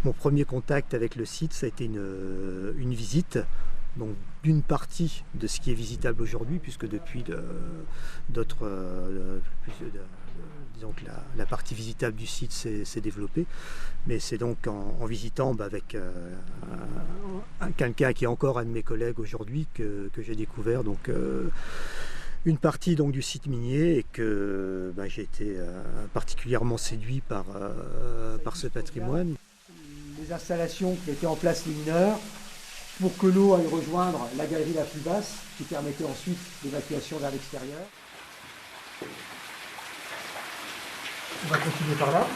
Mon premier contact avec le site, ça a été une visite donc d'une partie de ce qui est visitable aujourd'hui, puisque depuis disons que la partie visitable du site s'est développée. Mais c'est donc en visitant avec quelqu'un qui est encore un de mes collègues aujourd'hui que j'ai découvert une partie donc du site minier et que j'ai été particulièrement séduit par ce patrimoine. Les installations qui étaient en place les mineurs pour que l'eau aille rejoindre la galerie la plus basse qui permettait ensuite l'évacuation vers l'extérieur. On va continuer par là.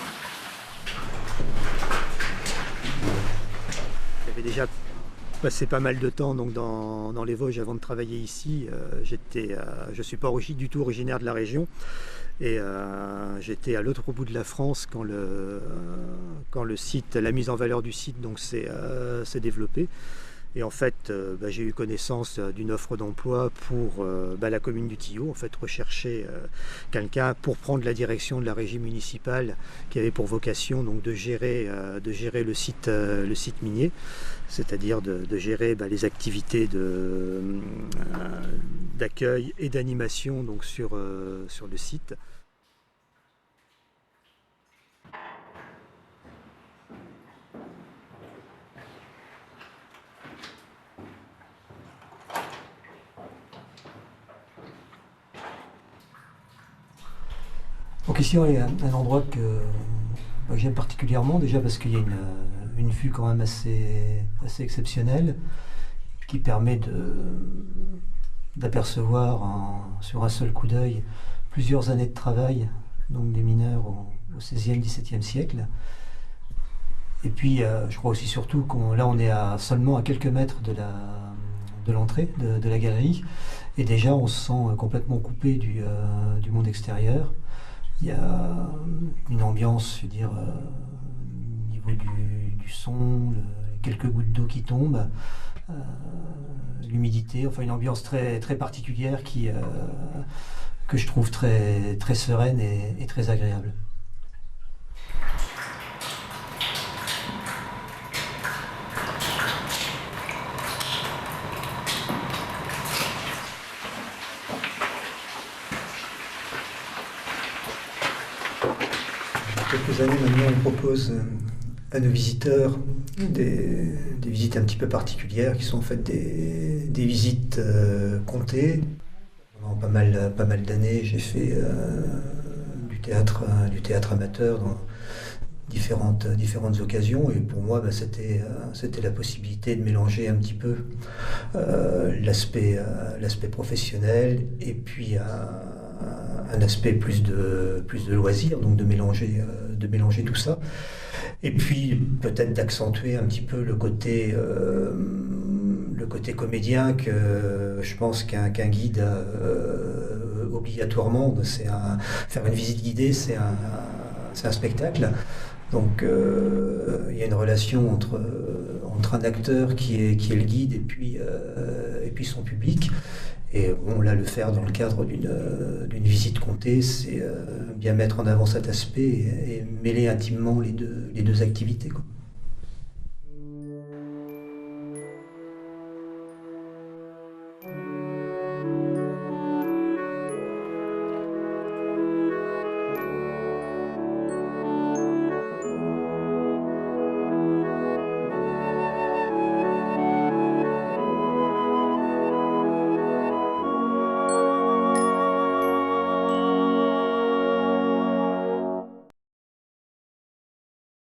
J'avais déjà passé pas mal de temps donc, dans les Vosges avant de travailler ici. Je ne suis pas du tout originaire de la région. Et j'étais à l'autre bout de la France quand la mise en valeur du site s'est développée. Et en fait, j'ai eu connaissance d'une offre d'emploi pour la commune du Tillot, en fait, rechercher quelqu'un pour prendre la direction de la régie municipale qui avait pour vocation donc, de gérer le site minier, c'est-à-dire de gérer les activités d'accueil et d'animation donc, sur le site. Donc ici, il y a un endroit que j'aime particulièrement, déjà parce qu'il y a une vue quand même assez exceptionnelle qui permet d'apercevoir sur un seul coup d'œil plusieurs années de travail donc des mineurs au XVIe, XVIIe siècle. Et puis, je crois aussi surtout on est seulement à quelques mètres de l'entrée de la galerie, et déjà on se sent complètement coupé du monde extérieur. Il y a une ambiance, je veux dire, au niveau du son, quelques gouttes d'eau qui tombent, l'humidité, enfin une ambiance très, très particulière que je trouve très, très sereine et très agréable. Quelques années maintenant, on propose à nos visiteurs des visites un petit peu particulières qui sont en fait des visites comptées. Pendant pas mal d'années, j'ai fait du théâtre amateur dans différentes occasions, et pour moi c'était la possibilité de mélanger un petit peu l'aspect professionnel et puis un un aspect plus de loisir, donc de mélanger tout ça. Et puis peut-être d'accentuer un petit peu le côté comédien que je pense qu'un guide a obligatoirement. Faire une visite guidée, c'est un spectacle. Donc il y a une relation entre un acteur qui est le guide et puis son public. Et bon, là, le faire dans le cadre d'une visite comptée, c'est bien mettre en avant cet aspect et mêler intimement les deux activités, quoi.